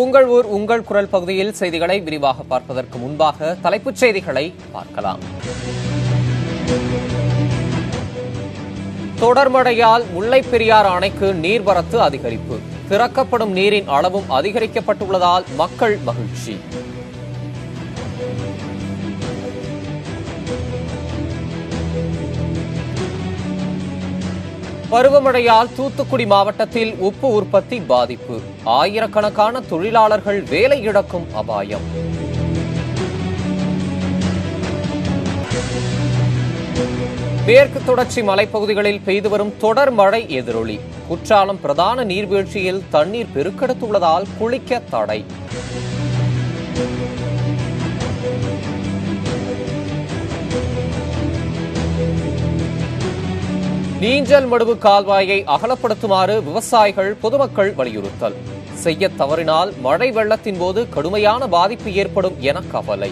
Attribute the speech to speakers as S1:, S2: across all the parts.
S1: உங்கள் ஊர் உங்கள் குரல் பகுதியில் செய்திகளை விரிவாக பார்ப்பதற்கு முன்பாக தலைப்புச் செய்திகளை பார்க்கலாம். தொடர் மழையால் முல்லைப் பெரியாறு அணைக்கு நீர்வரத்து அதிகரிப்பு. திறக்கப்படும் நீரின் அளவும் அதிகரிக்கப்பட்டுள்ளதால் மக்கள் மகிழ்ச்சி. பருவமழையால் தூத்துக்குடி மாவட்டத்தில் உப்பு உற்பத்தி பாதிப்பு. ஆயிரக்கணக்கான தொழிலாளர்கள் வேலை இழக்கும் அபாயம். மேற்கு தொடர்ச்சி மலைப்பகுதிகளில் பெய்து வரும் தொடர் மழை எதிரொலி. குற்றாலம் பிரதான நீர்வீழ்ச்சியில் தண்ணீர் பெருக்கெடுத்துள்ளதால் குளிக்க தடை. நீஞ்சல் மடுவு கால்வாயை அகலப்படுத்துமாறு விவசாயிகள் பொதுமக்கள் வலியுறுத்தல். செய்ய தவறினால் மழை வெள்ளத்தின் போது கடுமையான பாதிப்பு ஏற்படும் என கவலை.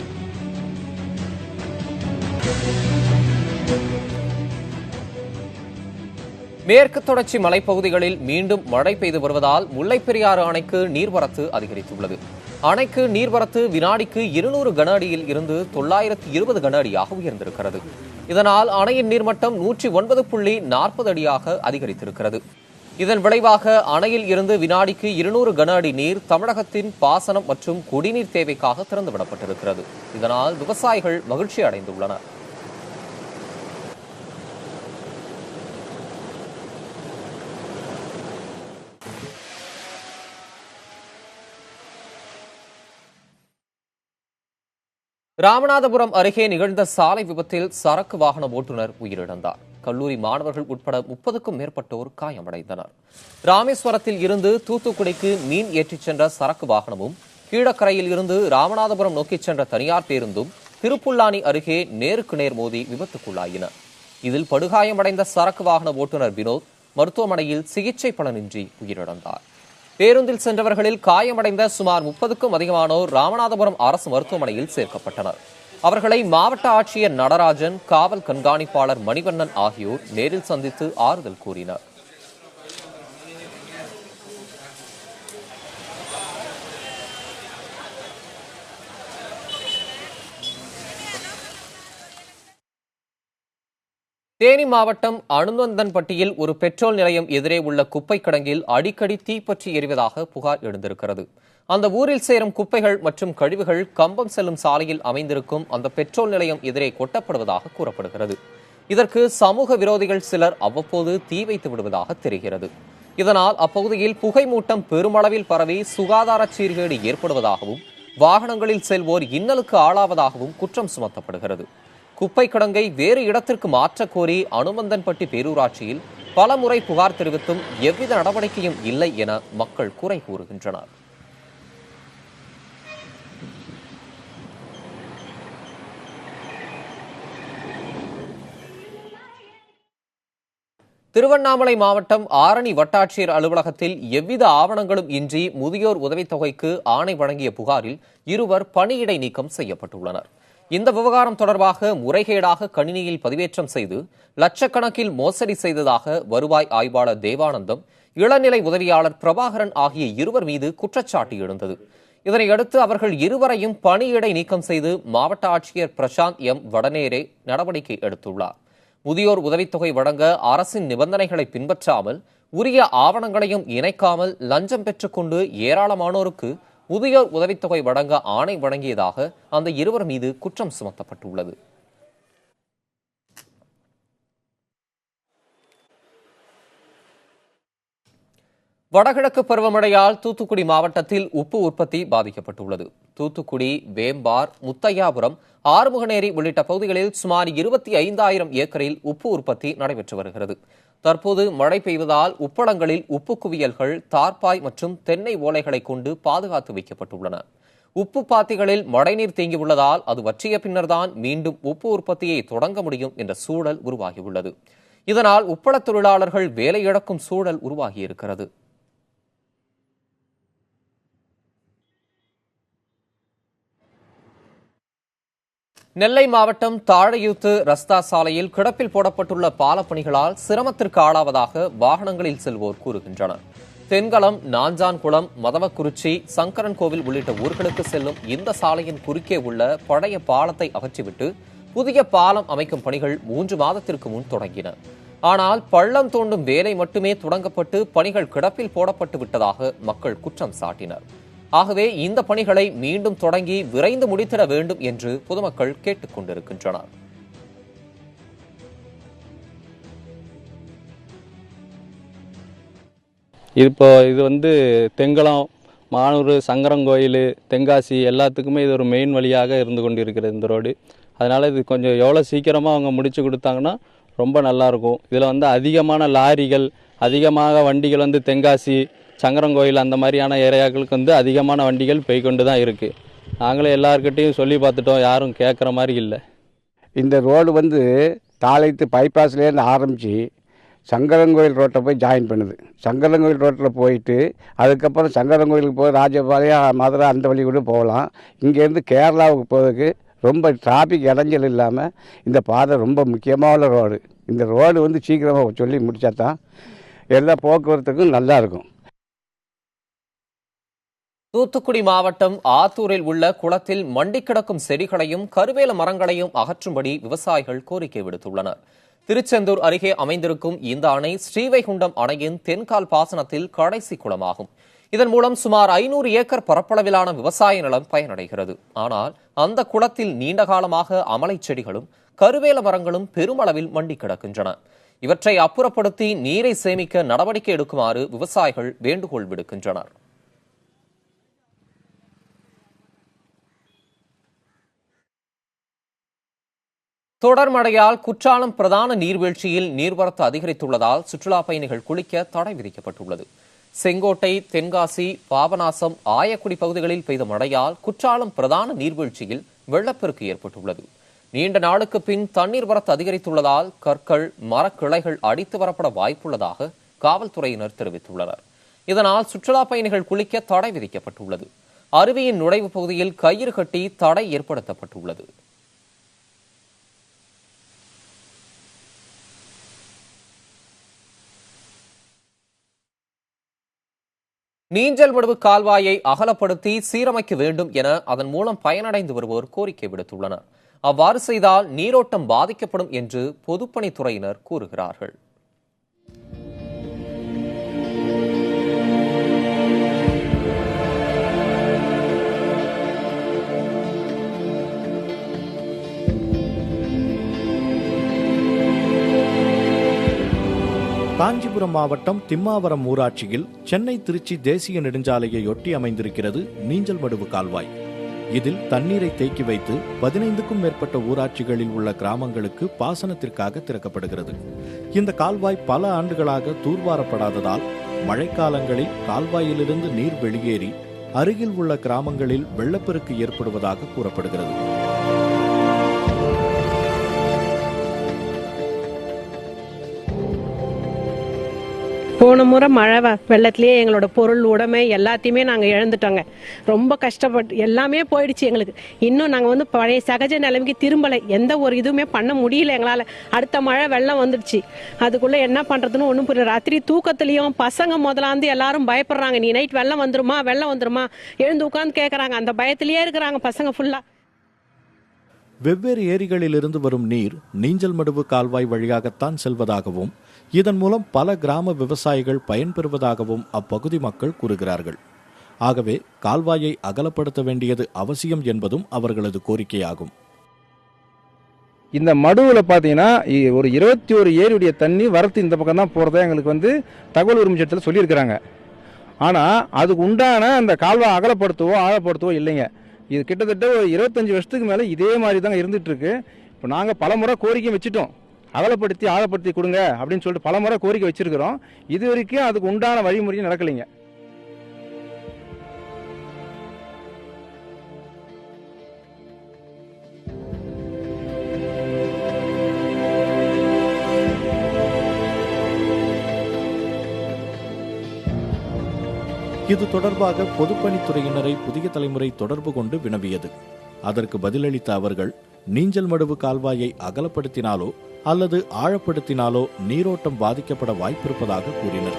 S1: மேற்கு தொடர்ச்சி மலைப்பகுதிகளில் மீண்டும் மழை பெய்து வருவதால் முல்லைப் பெரியாறு அணைக்கு நீர்வரத்து அதிகரித்துள்ளது. அணைக்கு நீர்வரத்து வினாடிக்கு 200 கன அடியில் இருந்து 920 கன அடியாக உயர்ந்திருக்கிறது. இதனால் அணையின் நீர்மட்டம் 109.40 அடியாக அதிகரித்திருக்கிறது. இதன் விளைவாக அணையில் இருந்து வினாடிக்கு 200 கன அடி நீர் தமிழகத்தின் பாசனம் மற்றும் குடிநீர் தேவைக்காக திறந்துவிடப்பட்டிருக்கிறது. இதனால் விவசாயிகள் மகிழ்ச்சி அடைந்துள்ளனர். ராமநாதபுரம் அருகே நிகழ்ந்த சாலை விபத்தில் சரக்கு வாகன ஓட்டுநர் உயிரிழந்தார். கல்லூரி மாணவர்கள் உட்பட 30க்கும் மேற்பட்டோர் காயமடைந்தனர். ராமேஸ்வரத்தில் இருந்து தூத்துக்குடிக்கு மீன் ஏற்றிச் சென்ற சரக்கு வாகனமும் கீழக்கரையில் இருந்து ராமநாதபுரம் நோக்கிச் சென்ற தனியார் பேருந்தும் திருப்புல்லானி அருகே நேருக்கு நேர் மோதி விபத்துக்குள்ளாயின. இதில் படுகாயமடைந்த சரக்கு வாகன ஓட்டுநர் வினோத் மருத்துவமனையில் சிகிச்சை பலனின்றி உயிரிழந்தார். பேருந்தில் சென்றவர்களில் காயமடைந்த சுமார் 30க்கும் அதிகமானோர் ராமநாதபுரம் அரசு மருத்துவமனையில் சேர்க்கப்பட்டனர். அவர்களை மாவட்ட ஆட்சியர் நடராஜன், காவல் கண்காணிப்பாளர் மணிவண்ணன் ஆகியோர் நேரில் சந்தித்து ஆறுதல் கூறினர். தேனி மாவட்டம் அனுமந்தன்பட்டியில் ஒரு பெட்ரோல் நிலையம் எதிரே உள்ள குப்பை கிடங்கில் அடிக்கடி தீப்பற்றி எரிவதாக புகார் எழுந்திருக்கிறது. அந்த ஊரில் சேரும் குப்பைகள் மற்றும் கழிவுகள் கம்பம் செல்லும் சாலையில் அமைந்திருக்கும் அந்த பெட்ரோல் நிலையம் எதிரே கொட்டப்படுவதாக கூறப்படுகிறது. இதற்கு சமூக விரோதிகள் சிலர் அவ்வப்போது தீ வைத்து விடுவதாக தெரிகிறது. இதனால் அப்பகுதியில் புகை மூட்டம் பெருமளவில் பரவி சுகாதார சீர்கேடு ஏற்படுவதாகவும் வாகனங்களில் செல்வோர் இன்னலுக்கு ஆளாவதாகவும் குற்றம் சுமத்தப்படுகிறது. குப்பை கிடங்கை வேறு இடத்திற்கு மாற்றக் கோரி அனுமந்தன்பட்டி பேரூராட்சியில் பல முறை புகார் தெரிவித்தும் எவ்வித நடவடிக்கையும் இல்லை என மக்கள் குறை கூறுகின்றனர். திருவண்ணாமலை மாவட்டம் ஆரணி வட்டாட்சியர் அலுவலகத்தில் எவ்வித ஆவணங்களும் இன்றி முதியோர் உதவித்தொகைக்கு ஆணை வழங்கிய புகாரில் இருவர் பணியிடை நீக்கம் செய்யப்பட்டுள்ளனர். இந்த விவகாரம் தொடர்பாக முறைகேடாக கணினியில் பதிவேற்றம் செய்து லட்சக்கணக்கில் மோசடி செய்ததாக வருவாய் ஆய்வாளர் தேவானந்தம், இளநிலை உதவியாளர் பிரபாகரன் ஆகிய இருவர் மீது குற்றச்சாட்டு எழுந்தது. இதனையடுத்து அவர்கள் இருவரையும் பணியிடை நீக்கம் செய்து மாவட்ட ஆட்சியர் பிரசாந்த் எம் வடநேரே நடவடிக்கை எடுத்துள்ளார். முதியோர் உதவித்தொகை வழங்க அரசின் நிபந்தனைகளை பின்பற்றாமல் உரிய ஆவணங்களையும் இணைக்காமல் லஞ்சம் பெற்றுக்கொண்டு ஏராளமானோருக்கு முதியோர் உதவித்தொகை வழங்க ஆணை வழங்கியதாக அந்த இருவர் மீது குற்றம் சுமத்தப்பட்டுள்ளது. வடகிழக்கு பருவமழையால் தூத்துக்குடி மாவட்டத்தில் உப்பு உற்பத்தி பாதிக்கப்பட்டுள்ளது. தூத்துக்குடி, வேம்பார், முத்தையாபுரம், ஆறுமுகநேரி உள்ளிட்ட பகுதிகளில் சுமார் 25,000 ஏக்கரில் உப்பு உற்பத்தி நடைபெற்று வருகிறது. தற்போது மழை பெய்வதால் உப்பளங்களில் உப்பு குவியல்கள், தார்பாய் மற்றும் தென்னை ஓலைகளை கொண்டு பாதுகாத்து வைக்கப்பட்டுள்ளன. உப்பு பாத்திகளில் மழைநீர் தேங்கியுள்ளதால் அது வற்றிய பின்னர்தான் மீண்டும் உப்பு உற்பத்தியை தொடங்க முடியும் என்ற சூழல் உருவாகியுள்ளது. இதனால் உப்பள தொழிலாளர்கள் வேலை இழக்கும் சூழல் உருவாகியிருக்கிறது. நெல்லை மாவட்டம் தாழையூத்து ரஸ்தா சாலையில் கிடப்பில் போடப்பட்டுள்ள பாலப்பணிகளால் சிரமத்திற்கு ஆளாவதாக வாகனங்களில் செல்வோர் கூறுகின்றனர். தென்களம், நாஞ்சான்குளம், மதவக்குறிச்சி, சங்கரன்கோவில் உள்ளிட்ட ஊர்களுக்கு செல்லும் இந்த சாலையின் குறுக்கே உள்ள பழைய பாலத்தை அகற்றிவிட்டு புதிய பாலம் அமைக்கும் பணிகள் 3 மாதத்திற்கு முன் தொடங்கின. ஆனால் பள்ளம் தோண்டும் வேலை மட்டுமே தொடங்கப்பட்டு பணிகள் கிடப்பில் போடப்பட்டு விட்டதாக மக்கள் குற்றம் சாட்டினர். ஆகவே இந்த பணிகளை மீண்டும் தொடங்கி விரைந்து முடித்திட வேண்டும் என்று பொதுமக்கள் கேட்டுக் கொண்டிருக்கின்றனர்.
S2: இது தெங்களம், மானூர், சங்கரன்கோயில், தென்காசி எல்லாத்துக்குமே இது ஒரு மெயின் வழியாக இருந்து கொண்டிருக்கிறது இந்த ரோடு. அதனால் இது கொஞ்சம் எவ்வளோ சீக்கிரமாக அவங்க முடிச்சு கொடுத்தாங்கன்னா ரொம்ப நல்லாயிருக்கும். இதில் அதிகமான லாரிகள், அதிகமாக வண்டிகள் தென்காசி, சங்கரன்கோயில் அந்த மாதிரியான ஏரியாக்களுக்கு அதிகமான வண்டிகள் போய்கொண்டு தான் இருக்குது. நாங்களே எல்லாருக்கிட்டையும் சொல்லி பார்த்துட்டோம், யாரும் கேட்குற மாதிரி இல்லை.
S3: இந்த ரோடு தாளைத்து பைபாஸ்லேருந்து ஆரம்பித்து சங்கரன்கோயில் ரோட்டை போய் ஜாயின் பண்ணுது. சங்கரன்கோயில் ரோட்டில் போயிட்டு அதுக்கப்புறம் சங்கரன்கோயிலுக்கு போய் ராஜபாளையம், மதுரை அந்த வழி கூட போகலாம். இங்கேருந்து கேரளாவுக்கு போகிறதுக்கு ரொம்ப டிராஃபிக் இடைஞ்சல் இல்லாமல் இந்த பாதை ரொம்ப முக்கியமான ரோடு. இந்த ரோடு சீக்கிரமாக சொல்லி முடித்தா தான் எல்லா போக்குவரத்துக்கும் நல்லாயிருக்கும்.
S1: தூத்துக்குடி மாவட்டம் ஆத்தூரில் உள்ள குளத்தில் மண்டி கிடக்கும் செடிகளையும் கருவேல மரங்களையும் அகற்றும்படி விவசாயிகள் கோரிக்கை விடுத்துள்ளனர். திருச்செந்தூர் அருகே அமைந்திருக்கும் இந்த அணை ஸ்ரீவைகுண்டம் அணையின் தென்கால் பாசனத்தில் கடைசி குளமாகும். இதன் மூலம் சுமார் 500 ஏக்கர் பரப்பளவிலான விவசாய நிலம் பயனடைகிறது. ஆனால் அந்த குளத்தில் நீண்ட காலமாக அமலை செடிகளும் கருவேல மரங்களும் பெருமளவில் மண்டி கிடக்கின்றன. இவற்றை அப்புறப்படுத்தி நீரை சேமிக்க நடவடிக்கை எடுக்குமாறு விவசாயிகள் வேண்டுகோள் விடுக்கின்றனர். தொடர் மழையால் குற்றாலம் பிரதான நீர்வீழ்ச்சியில் நீர்வரத்து அதிகரித்துள்ளதால் சுற்றுலா பயணிகள் குளிக்க தடை விதிக்கப்பட்டுள்ளது. செங்கோட்டை, தென்காசி, பாபநாசம், ஆயக்குடி பகுதிகளில் பெய்த மழையால் குற்றாலம் பிரதான நீர்வீழ்ச்சியில் வெள்ளப்பெருக்கு ஏற்பட்டுள்ளது. நீண்ட நாளுக்கு பின் தண்ணீர் வரத்து அதிகரித்துள்ளதால் கற்கள், மரக்கிளைகள் அடித்து வரப்பட வாய்ப்புள்ளதாக காவல்துறையினர் தெரிவித்துள்ளனர். இதனால் சுற்றுலா பயணிகள் குளிக்க தடை விதிக்கப்பட்டுள்ளது. அருவியின் நுழைவு பகுதியில் கயிறு கட்டி தடை ஏற்படுத்தப்பட்டுள்ளது. நீஞ்சல் மடுவு கால்வாயை அகலப்படுத்தி சீரமைக்க வேண்டும் என அதன் மூலம் பயனடைந்து வருவோர் கோரிக்கை விடுத்துள்ளனர். அவ்வாறு செய்தால் நீரோட்டம் பாதிக்கப்படும் என்று பொதுப்பணித்துறையினர் கூறுகிறார்கள்.
S4: காஞ்சிபுரம் மாவட்டம் திம்மாவரம் ஊராட்சியில் சென்னை திருச்சி தேசிய நெடுஞ்சாலையொட்டி அமைந்திருக்கிறது நீஞ்சல் மடுவு கால்வாய். இதில் தண்ணீரை தேக்கி வைத்து 15க்கும் மேற்பட்ட ஊராட்சிகளில் உள்ள கிராமங்களுக்கு பாசனத்திற்காக திறக்கப்படுகிறது. இந்த கால்வாய் பல ஆண்டுகளாக தூர்வாரப்படாததால் மழைக்காலங்களில் கால்வாயிலிருந்து நீர் வெளியேறி அருகில் உள்ள கிராமங்களில் வெள்ளப்பெருக்கு ஏற்படுவதாக கூறப்படுகிறது.
S5: போன முறை மழை வெள்ளத்திலேயே எங்களோட பொருள், உடைமை எல்லாத்தையுமே நாங்கள் இழந்துட்டோங்க. ரொம்ப கஷ்டப்பட்டு எல்லாமே போயிடுச்சு எங்களுக்கு. இன்னும் நாங்கள் பழைய சகஜ நிலைமைக்கு திரும்பலை. எந்த ஒரு இதுவுமே பண்ண முடியல எங்களால். அடுத்த மழை வெள்ளம் வந்துடுச்சு. அதுக்குள்ளே என்ன பண்ணுறதுன்னு ஒன்றும் புரியல. ராத்திரி தூக்கத்துலேயும் பசங்க முதலாந்து எல்லாரும் பயப்படுறாங்க. நீ நைட் வெள்ளம் வந்துருமா எழுந்து உட்காந்து கேட்குறாங்க. அந்த பயத்திலேயே இருக்கிறாங்க பசங்க ஃபுல்லாக.
S4: வெவ்வேறு ஏரிகளிலிருந்து வரும் நீர் நீஞ்சல் மடுவு கால்வாய் வழியாகத்தான் செல்வதாகவும் இதன் மூலம் பல கிராம விவசாயிகள் பயன்பெறுவதாகவும் அப்பகுதி மக்கள் கூறுகிறார்கள். ஆகவே கால்வாயை அகலப்படுத்த வேண்டியது அவசியம் என்பதும் அவர்களது கோரிக்கையாகும்.
S6: இந்த மடுவில் பார்த்தீங்கன்னா ஒரு 21 ஏரியுடைய தண்ணி வரத்து இந்த பக்கம் தான் போகிறதா எங்களுக்கு தகவல் உரிமை சட்டத்தில் சொல்லியிருக்கிறாங்க. ஆனால் அதுக்கு உண்டான அந்த கால்வாய் அகலப்படுத்தவோ ஆழப்படுத்தவோ இல்லைங்க. இது கிட்டத்தட்ட ஒரு 25 வருஷத்துக்கு மேலே இதே மாதிரி தாங்க இருந்துட்டு இருக்கு. இப்போ நாங்கள் பல முறை கோரிக்கை வச்சுட்டோம், அகலப்படுத்தி ஆழப்படுத்தி கொடுங்க அப்படின்னு சொல்லிட்டு பல முறை கோரிக்கை வச்சிருக்கிறோம். இது வரைக்கும் அதுக்கு உண்டான வழிமுறையும் நடக்கலைங்க.
S4: இது தொடர்பாக பொதுப்பணித்துறையினரை புதிய தலைமுறை தொடர்பு கொண்டு வினவியது. அதற்கு பதிலளித்த அவர்கள் நீஞ்சல் மடுவு கால்வாயை அகலப்படுத்தினாலோ அல்லது ஆழப்படுத்தினாலோ நீரோட்டம் பாதிக்கப்பட வாய்ப்பிருப்பதாக கூறினர்.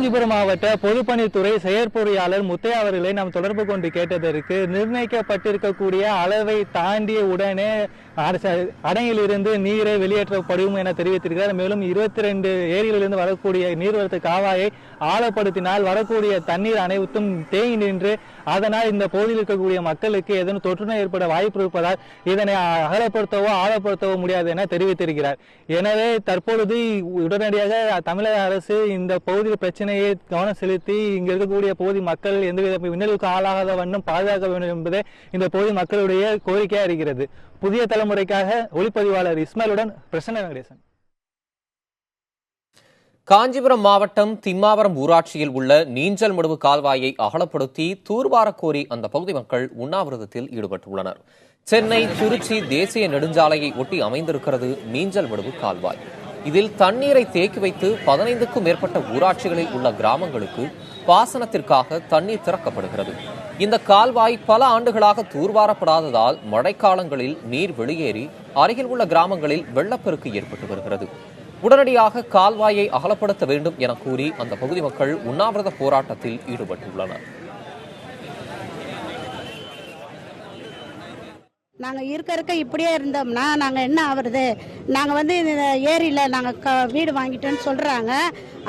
S7: காஞ்சிபுரம் மாவட்ட பொதுப்பணித்துறை செயற்பொறியாளர் முத்தையா அவர்களை நாம் தொடர்பு கொண்டு கேட்டதற்கு நிர்ணயிக்கப்பட்டிருக்கக்கூடிய அளவை தாண்டிய உடனே அணையிலிருந்து நீரை வெளியேற்றப்படும் என தெரிவித்திருக்கிறார். மேலும் 22 ஏரியிலிருந்து வரக்கூடிய நீர்வரத்து காவாயை ஆழப்படுத்தினால் வரக்கூடிய தண்ணீர் அனைத்தும் தேங்கி நின்று அதனால் இந்த பகுதியில் இருக்கக்கூடிய மக்களுக்கு ஏதேனும் தொற்றுநோய் ஏற்பட வாய்ப்பு இருப்பதால் இதனை அகலப்படுத்தவோ ஆழப்படுத்தவோ முடியாது என தெரிவித்திருக்கிறார். எனவே தற்பொழுது உடனடியாக தமிழக அரசு இந்த பகுதியில் பிரச்சனையை கவனம் செலுத்தி இங்க இருக்கக்கூடிய பகுதி மக்கள் எந்தவித இன்னலுக்கு ஆளாகாத வண்ணம் பாதுகாக்க வேண்டும் என்பதே இந்த பகுதி மக்களுடைய கோரிக்கையா இருக்கிறது. புதிய தலைமுறைக்காக ஒளிப்பதிவாளர் இஸ்மாயிலுடன் பிரசன்ன வெங்கடேசன்.
S1: காஞ்சிபுரம் மாவட்டம் திம்மாவரம் ஊராட்சியில் உள்ள நீஞ்சல்மடுவு கால்வாயை அகலப்படுத்தி தூர்வாரக் கோரி அந்த பகுதி மக்கள் உண்ணாவிரதத்தில் ஈடுபட்டுள்ளனர். சென்னை திருச்சி தேசிய நெடுஞ்சாலையை ஒட்டி அமைந்திருக்கிறது நீஞ்சல்மடுவு கால்வாய். இதில் தண்ணீரை தேக்கி வைத்து 15க்கும் மேற்பட்ட ஊராட்சிகளில் உள்ள கிராமங்களுக்கு பாசனத்திற்காக தண்ணீர் திறக்கப்படுகிறது. இந்த கால்வாய் பல ஆண்டுகளாக தூர்வாரப்படாததால் மழைக்காலங்களில் நீர் வெளியேறி அருகில் உள்ள கிராமங்களில் வெள்ளப்பெருக்கு ஏற்பட்டு வருகிறது. உடனடியாக கால்வாயை அகலப்படுத்த வேண்டும் என கூறி அந்த பகுதி மக்கள் உண்ணாவிரத போராட்டத்தில் ஈடுபட்டுள்ளனர்.
S8: நாங்கள் இருக்க இப்படியே இருந்தோம்னா நாங்கள் என்ன ஆகுறது? நாங்கள் இந்த ஏரியில் நாங்கள் வீடு வாங்கிட்டோன்னு சொல்கிறாங்க.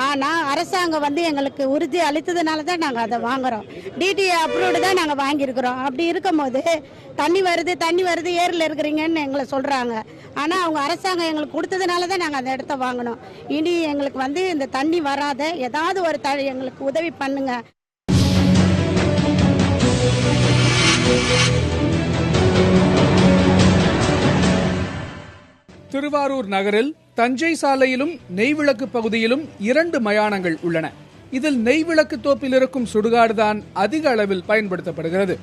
S8: ஆனால் அரசாங்கம் எங்களுக்கு உறுதி அளித்ததுனால தான் நாங்கள் அதை வாங்குகிறோம். டிடிஏ அப்ரூவ்டு தான் நாங்கள் வாங்கியிருக்கிறோம். அப்படி இருக்கும் போது தண்ணி வருது ஏரியில் இருக்கிறீங்கன்னு எங்களை சொல்கிறாங்க. ஆனால் அவங்க அரசாங்கம் எங்களுக்கு கொடுத்ததுனால தான் நாங்கள் அந்த இடத்த வாங்கினோம். இனி எங்களுக்கு இந்த தண்ணி வராத ஏதாவது ஒரு எங்களுக்கு உதவி பண்ணுங்க.
S9: திருவாரூர் நகரில் தஞ்சை சாலையிலும் நெய்விளக்கு பகுதியிலும் 2 மயானங்கள் உள்ளன. இதில் நெய்விளக்கு தோப்பில் இருக்கும் சுடுகாடுதான் அதிக அளவில் பயன்படுத்தப்படுகிறது.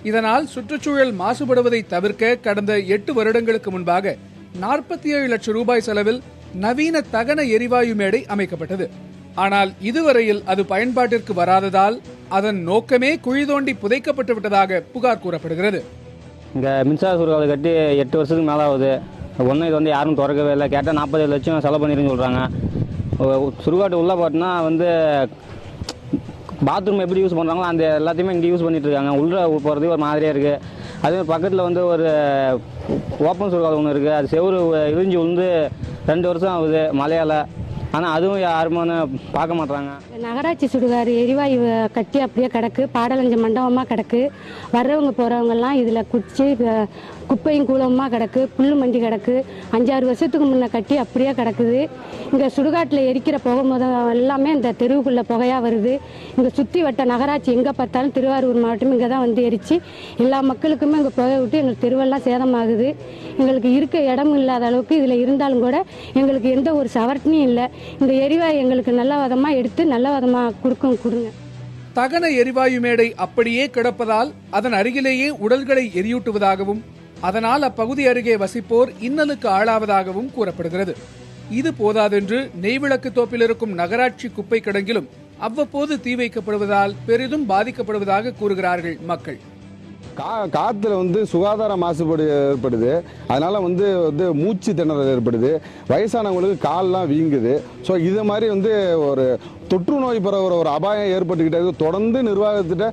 S9: இதனால் சுற்றுச்சூழல் மாசுபடுவதை தவிர்க்க கடந்த 8 வருடங்களுக்கு முன்பாக 47 லட்சம் ரூபாய் செலவில் நவீன தகன எரிவாயு மேடை அமைக்கப்பட்டது. ஆனால் இதுவரையில் அது பயன்பாட்டிற்கு வராததால் அதன் நோக்கமே குழி தோண்டி புதைக்கப்பட்டு விட்டதாக புகார் கூறப்படுகிறது.
S10: இங்கே மின்சார சுடுகாடு கட்டி 8 வருஷத்துக்கு மேலே ஆகுது. ஒன்றும் இது யாரும் திறக்கவே இல்லை. கேட்டால் 47 லட்சம் செலவு பண்ணிருன்னு சொல்கிறாங்க. சுடுகாட்டு உள்ளே பார்த்தோன்னா பாத்ரூம் எப்படி யூஸ் பண்ணுறாங்களோ அந்த எல்லாத்தையுமே இங்கே யூஸ் பண்ணிட்டு இருக்காங்க. உள்ளே போகிறதுக்கு ஒரு மாதிரியாக இருக்குது. அதே பக்கத்தில் ஒரு ஓப்பன் சுடுகாடு ஒன்று இருக்குது. அது செவ்வறு இழிஞ்சு விழுந்து 2 வருஷம் ஆகுது மழையால். ஆனால் அதுவும் யாருமே பார்க்க மாட்டாங்க.
S11: நகராட்சி சுடுகாடு எரிவாயு கட்டி அப்படியே கிடக்கு. பாடலஞ்ச மண்டபமாக கிடக்கு. வர்றவங்க போகிறவங்கெல்லாம் இதில் குச்சி குப்பையும் கூலமாக கிடக்கு. புல்லு மண்டி கிடக்கு. 5-6 வருஷத்துக்கு முன்னே கட்டி அப்படியே கிடக்குது. இங்கே சுடுகாட்டில் எரிக்கிற புகை எல்லாமே இந்த தெருவுக்குள்ளே புகையாக வருது. இங்கே சுற்றி வட்ட நகராட்சி எங்கே பார்த்தாலும் திருவாரூர் மாவட்டம் இங்கே தான் எரிச்சு எல்லா மக்களுக்குமே இங்கே புகை விட்டு எங்கள் தெருவெல்லாம் சேதமாகுது. எங்களுக்கு இருக்க இடம் இல்லாத அளவுக்கு இதில் இருந்தாலும் கூட எங்களுக்கு எந்த ஒரு சவர்த்தனையும் இல்லை. இந்த எரிவாயு எங்களுக்கு நல்ல விதமாக எடுத்து நல்ல விதமாக கொடுங்க.
S9: தகன எரிவாயு மேடை அப்படியே கிடப்பதால் அதன் அருகிலேயே உடல்களை எரியூட்டுவதாகவும் அதனால் அப்பகுதி அருகே வசிப்போர் இன்னலுக்கு ஆளாவதாகவும் கூறப்படுகிறது. இது போதாதென்று நெய்விளக்கு தோப்பில் இருக்கும் நகராட்சி குப்பை கிடங்கிலும் அவ்வப்போது தீ வைக்கப்படுவதால் பெரிதும் பாதிக்கப்படுவதாக கூறுகிறார்கள் மக்கள்.
S12: காற்றுல சுகாதார மாசுபாடு ஏற்படுது. அதனால மூச்சு திணறல் ஏற்படுது. வயசானவங்களுக்கு கால்லாம் வீங்குது. ஸோ இது மாதிரி ஒரு தொற்று நோய் பரவுற ஒரு அபாயம் ஏற்பட்டுக்கிட்டே தொடர்ந்து நிர்வாகத்திட்ட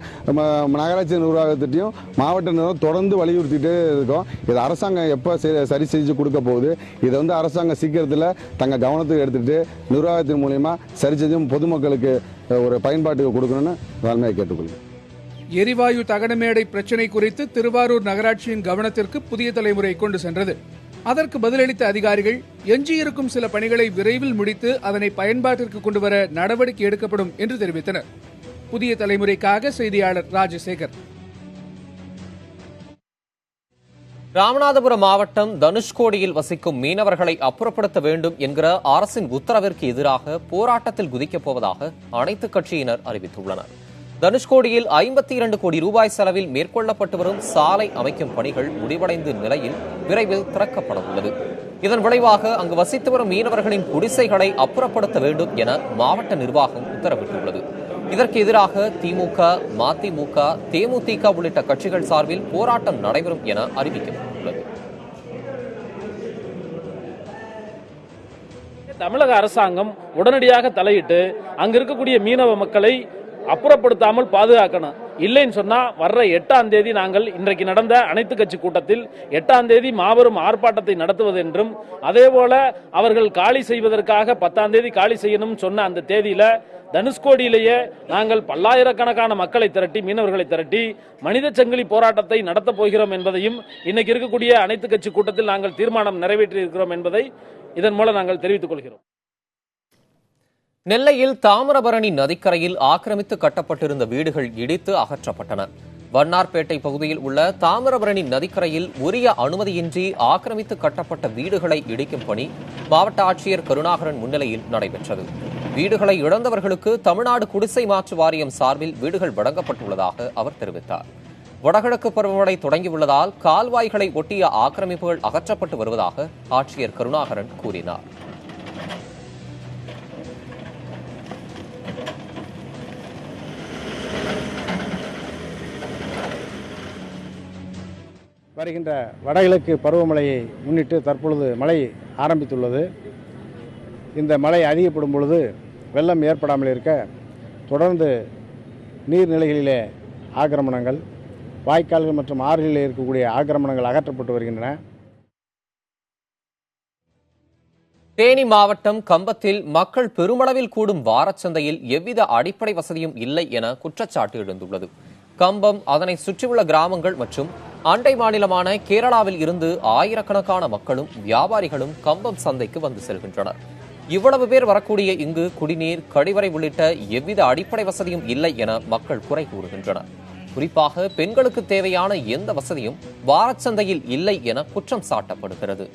S12: நகராட்சி நிர்வாகத்திட்டையும் மாவட்ட நிர்வாகம் தொடர்ந்து வலியுறுத்திட்டே இருக்கோம். இது அரசாங்கம் எப்போ சரி செஞ்சு கொடுக்க போகுது? இதை அரசாங்கம் சீக்கிரத்தில் தங்கள் கவனத்துக்கு எடுத்துட்டு நிர்வாகத்தின் மூலயமா சரி செஞ்சு பொதுமக்களுக்கு ஒரு பயன்பாட்டுக்கு கொடுக்கணும்னு தாழ்மையை கேட்டுக்கொள்கிறேன்.
S9: எரிவாயு தகனமேடை பிரச்சினை குறித்து திருவாரூர் நகராட்சியின் கவனத்திற்கு புதிய தலைமுறை கொண்டு சென்றது. அதற்கு பதிலளித்த அதிகாரிகள் எஞ்சியிருக்கும் சில பணிகளை விரைவில் முடித்து அதனை பயன்பாட்டிற்கு கொண்டுவர நடவடிக்கை எடுக்கப்படும் என்று தெரிவித்தனர். புதிய தலைமுறைக்காக செய்தியாளர் ராஜசேகர்.
S1: ராமநாதபுரம் மாவட்டம் தனுஷ்கோடியில் வசிக்கும் மீனவர்களை அப்புறப்படுத்த வேண்டும் என்கிற அரசின் உத்தரவிற்கு எதிராக போராட்டத்தில் குதிக்கப் போவதாக அனைத்துக் கட்சியினர் அறிவித்துள்ளனர். தனுஷ்கோடியில் 52 கோடி ரூபாய் செலவில் மேற்கொள்ளப்பட்டு வரும் சாலை அமைக்கும் பணிகள் முடிவடைந்த நிலையில் விரைவில் திறக்கப்பட உள்ளது. இதன் விளைவாக அங்கு வசித்து வரும் மீனவர்களின் குடிசைகளை அப்புறப்படுத்த வேண்டும் என மாவட்ட நிர்வாகம் உத்தரவிட்டுள்ளது. இதற்கு எதிராக திமுக, மதிமுக, தேமுதிக உள்ளிட்ட கட்சிகள் சார்பில் போராட்டம் நடைபெறும் என அறிவிக்கப்பட்டுள்ளது.
S13: தமிழக அரசாங்கம் உடனடியாக தலையிட்டு அங்க இருக்கக்கூடிய மீனவ மக்களை அப்புறப்படுத்தாமல் பாதுகாக்கணும். இல்லைன்னு சொன்னா வர்ற 8ஆம் தேதி நாங்கள் இன்றைக்கு நடந்த அனைத்து கட்சி கூட்டத்தில் 8ஆம் தேதி மாபெரும் ஆர்ப்பாட்டத்தை நடத்துவது என்றும், அதே போல அவர்கள் காலி செய்வதற்காக 10ஆம் தேதி காலி செய்யணும் சொன்ன அந்த தேதியில தனுஷ்கோடியிலேயே நாங்கள் பல்லாயிரக்கணக்கான மக்களை திரட்டி, மீனவர்களை திரட்டி மனித சங்கிலி போராட்டத்தை நடத்தப் போகிறோம் என்பதையும் இன்னைக்கு இருக்கக்கூடிய அனைத்து கட்சி கூட்டத்தில் நாங்கள் தீர்மானம் நிறைவேற்றி இருக்கிறோம் என்பதை இதன் மூலம் நாங்கள் தெரிவித்துக் கொள்கிறோம்.
S1: நெல்லையில் தாமிரபரணி நதிக்கரையில் ஆக்கிரமித்து கட்டப்பட்டிருந்த வீடுகள் இடித்து அகற்றப்பட்டன. வண்ணார்பேட்டை பகுதியில் உள்ள தாமிரபரணி நதிக்கரையில் உரிய அனுமதியின்றி ஆக்கிரமித்து கட்டப்பட்ட வீடுகளை இடிக்கும் பணி மாவட்ட ஆட்சியர் கருணாகரன் முன்னிலையில் நடைபெற்றது. வீடுகளை இழந்தவர்களுக்கு தமிழ்நாடு குடிசை மாற்று வாரியம் சார்பில் வீடுகள் வழங்கப்பட்டுள்ளதாக அவர் தெரிவித்தார். வடகிழக்கு பருவமழை தொடங்கியுள்ளதால் கால்வாய்களை ஒட்டிய ஆக்கிரமிப்புகள் அகற்றப்பட்டு வருவதாக ஆட்சியர் கருணாகரன் கூறினார்.
S6: வருகின்ற வடகிழக்கு பருவமழையை முன்னிட்டு தற்பொழுது மழை ஆரம்பித்துள்ளது. இந்த மழை அதிகப்படும் பொழுது வெள்ளம் ஏற்படாமல் இருக்க தொடர்ந்து நீர்நிலைகளிலே ஆக்கிரமணங்கள், வாய்க்கால்கள் மற்றும் ஆறுகளில் இருக்கக்கூடிய ஆக்கிரமணங்கள் அகற்றப்பட்டு வருகின்றன.
S1: தேனி மாவட்டம் கம்பத்தில் மக்கள் பெருமளவில் கூடும் வாரச்சந்தையில் எவ்வித அடிப்படை வசதியும் இல்லை என குற்றச்சாட்டு எழுந்துள்ளது. கம்பம், அதனை சுற்றியுள்ள கிராமங்கள் மற்றும் அண்டை மாநிலமான கேரளாவில் இருந்து ஆயிரக்கணக்கான மக்களும் வியாபாரிகளும் கம்பம் சந்தைக்கு வந்து செல்கின்றனர். இவ்வளவு பேர் வரக்கூடிய இங்கு குடிநீர், கழிவறை உள்ளிட்ட எவ்வித அடிப்படை வசதியும் இல்லை என மக்கள் குறை கூறுகின்றனர். குறிப்பாக பெண்களுக்கு தேவையான எந்த வசதியும் வாரச்சந்தையில் இல்லை என குற்றம் சாட்டப்படுகிறது.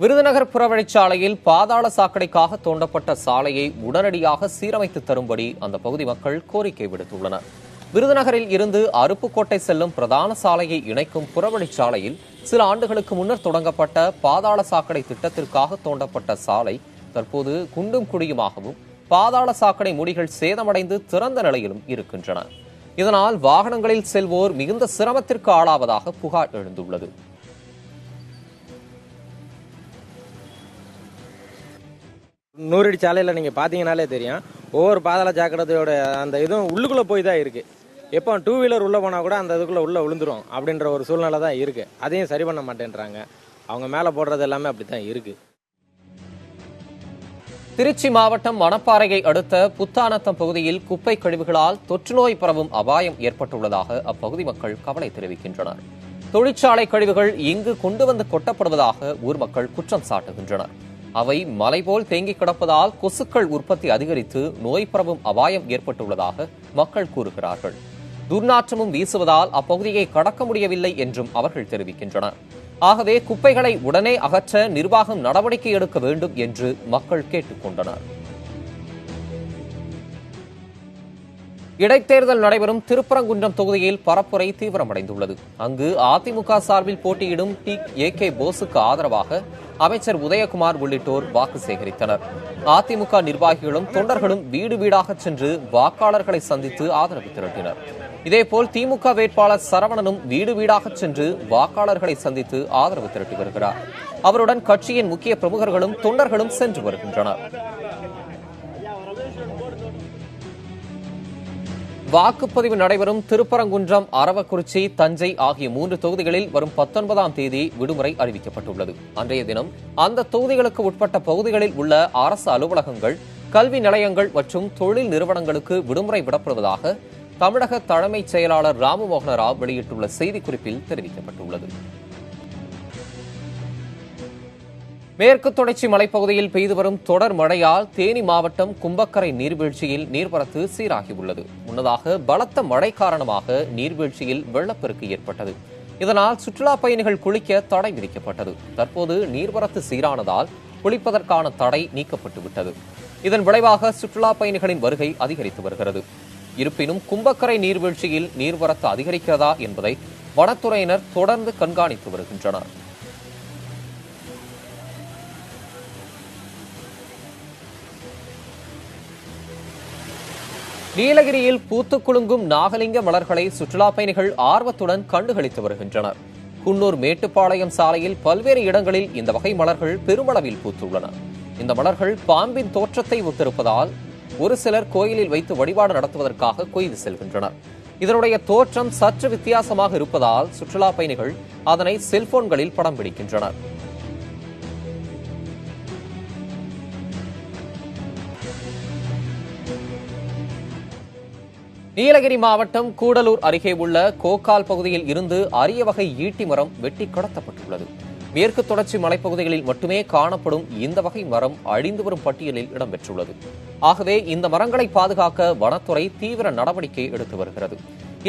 S1: விருதுநகர் புறவழிச்சாலையில் பாதாள சாக்கடைக்காக தோண்டப்பட்ட சாலையை உடனடியாக சீரமைத்து தரும்படி அந்த பகுதி மக்கள் கோரிக்கை விடுத்துள்ளனர். விருதுநகரில் இருந்து அருப்புக்கோட்டை செல்லும் பிரதான சாலையை இணைக்கும் புறவழிச்சாலையில் சில ஆண்டுகளுக்கு முன்னர் தொடங்கப்பட்ட பாதாள சாக்கடை திட்டத்திற்காக தோண்டப்பட்ட சாலை தற்போது குண்டும் குழியுமாகவும் பாதாள சாக்கடை மூடிகள் சேதமடைந்து திறந்த நிலையிலும் இருக்கின்றன. இதனால் வாகனங்களில் செல்வோர் மிகுந்த சிரமத்திற்கு ஆளாவதாக புகார் எழுந்துள்ளது.
S14: நூறடி சாலையில் நீங்கள் பார்த்தீங்கனாலே தெரியும், ஒவ்வொரு பாதாள சாக்கடையோட அந்த இதுவும் உள்ளுக்குள்ளே போய் தான் இருக்குது. எப்போ 2 வீலர் உள்ளே போனால் கூட அந்த இதுக்குள்ளே உள்ளே விழுந்துரும் அப்படின்ற ஒரு சூழ்நிலை தான் இருக்குது. அதையும் சரி பண்ண மாட்டேன்றாங்க. அவங்க மேலே போடுறது எல்லாமே அப்படி தான் இருக்குது.
S1: திருச்சி மாவட்டம் மணப்பாறையை அடுத்த புத்தானத்தம் பகுதியில் குப்பை கழிவுகளால் தொற்றுநோய் பரவும் அபாயம் ஏற்பட்டுள்ளதாக அப்பகுதி மக்கள் கவலை தெரிவிக்கின்றனர். தொழிற்சாலை கழிவுகள் இங்கு கொண்டு வந்து கொட்டப்படுவதாக ஊர் மக்கள் குற்றம் சாட்டுகின்றனர். அவை மலை போல் தேங்கி கிடப்பதால் கொசுக்கள் உற்பத்தி அதிகரித்து நோய் பரவும் அபாயம் ஏற்பட்டுள்ளதாக மக்கள் கூறுகிறார்கள். துர்நாற்றமும் வீசுவதால் அப்பகுதியை கடக்க முடியவில்லை என்றும் அவர்கள் தெரிவிக்கின்றனர். ஆகவே குப்பைகளை உடனே அகற்ற நிர்வாகம் நடவடிக்கை எடுக்க வேண்டும் என்று மக்கள் கேட்டுக் கொண்டனர். இடைத்தேர்தல் நடைபெறும் திருப்பரங்குன்றம் தொகுதியில் பரப்புரை தீவிரமடைந்துள்ளது. அங்கு அதிமுக சார்பில் போட்டியிடும் AK போஸுக்கு ஆதரவாக அமைச்சர் உதயகுமார் உள்ளிட்டோர் வாக்கு சேகரித்தனர். அதிமுக நிர்வாகிகளும் தொண்டர்களும் வீடு வீடாக சென்று வாக்காளர்களை சந்தித்து ஆதரவு திரட்டினர். இதேபோல் திமுக வேட்பாளர் சரவணனும் வீடு வீடாக சென்று வாக்காளர்களை சந்தித்து ஆதரவு திரட்டி வருகிறார். அவருடன் கட்சியின் முக்கிய பிரமுகர்களும் தொண்டர்களும் சென்று வருகின்றனர். வாக்குப்பதிவு நடைபெறும் திருப்பரங்குன்றம், அரவக்குறிச்சி, தஞ்சை ஆகிய 3 தொகுதிகளில் வரும் 19ஆம் தேதி விடுமுறை அறிவிக்கப்பட்டுள்ளது. அன்றைய தினம் அந்த தொகுதிகளுக்கு உட்பட்ட பகுதிகளில் உள்ள அரசு அலுவலகங்கள், கல்வி நிலையங்கள் மற்றும் தொழில் நிறுவனங்களுக்கு விடுமுறை விடப்படுவதாக தமிழக தலைமைச் செயலாளர் ராமமோகன ராவ் வெளியிட்டுள்ள செய்திக்குறிப்பில் தெரிவிக்கப்பட்டுள்ளது. மேற்கு தொடர்ச்சி மலைப்பகுதியில் பெய்து வரும் தொடர் மழையால் தேனி மாவட்டம் கும்பக்கரை நீர்வீழ்ச்சியில் நீர்வரத்து சீராகியுள்ளது. முன்னதாக பலத்த மழை காரணமாக நீர்வீழ்ச்சியில் வெள்ளப்பெருக்கு ஏற்பட்டது. இதனால் சுற்றுலா பயணிகள் குளிக்க தடை விதிக்கப்பட்டது. தற்போது நீர்வரத்து சீரானதால் குளிப்பதற்கான தடை நீக்கப்பட்டுவிட்டது. இதன் விளைவாக சுற்றுலா பயணிகளின் வருகை அதிகரித்து வருகிறது. இருப்பினும் கும்பக்கரை நீர்வீழ்ச்சியில் நீர்வரத்து அதிகரிக்கிறதா என்பதை வனத்துறையினர் தொடர்ந்து கண்காணித்து வருகின்றனர். நீலகிரியில் பூத்து குலுங்கும் நாகலிங்க மலர்களை சுற்றுலா பயணிகள் ஆர்வத்துடன் கண்டுகளித்து வருகின்றனர். குன்னூர் மேட்டுப்பாளையம் சாலையில் பல்வேறு இடங்களில் இந்த வகை மலர்கள் பெருமளவில் பூத்துள்ளன. இந்த மலர்கள் பாம்பின் தோற்றத்தை ஒத்திருப்பதால் ஒரு சிலர் கோயிலில் வைத்து வழிபாடு நடத்துவதற்காக கொய்து செல்கின்றனர். இதனுடைய தோற்றம் சற்று வித்தியாசமாக இருப்பதால் சுற்றுலா பயணிகள் அதனை செல்போன்களில் படம் பிடிக்கின்றனர். நீலகிரி மாவட்டம் கூடலூர் அருகே உள்ள கோக்கால் பகுதியில் இருந்து அரிய வகை ஈட்டி மரம் வெட்டி கடத்தப்பட்டுள்ளது. மேற்கு தொடர்ச்சி மலைப்பகுதிகளில் மட்டுமே காணப்படும் இந்த வகை மரம் அழிந்து வரும் பட்டியலில் இடம்பெற்றுள்ளது. ஆகவே இந்த மரங்களை பாதுகாக்க வனத்துறை தீவிர நடவடிக்கை எடுத்து வருகிறது.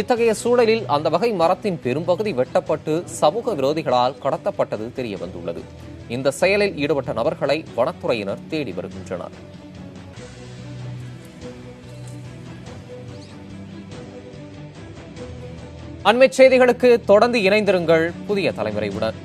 S1: இத்தகைய சூழலில் அந்த வகை மரத்தின் பெரும்பகுதி வெட்டப்பட்டு சமூக விரோதிகளால் கடத்தப்பட்டது தெரியவந்துள்ளது. இந்த செயலில் ஈடுபட்ட நபர்களை வனத்துறையினர் தேடி வருகின்றனர். அண்மைச் செய்திகளுக்கு தொடர்ந்து இணைந்திருங்கள் புதிய தலைமுறையுடன்.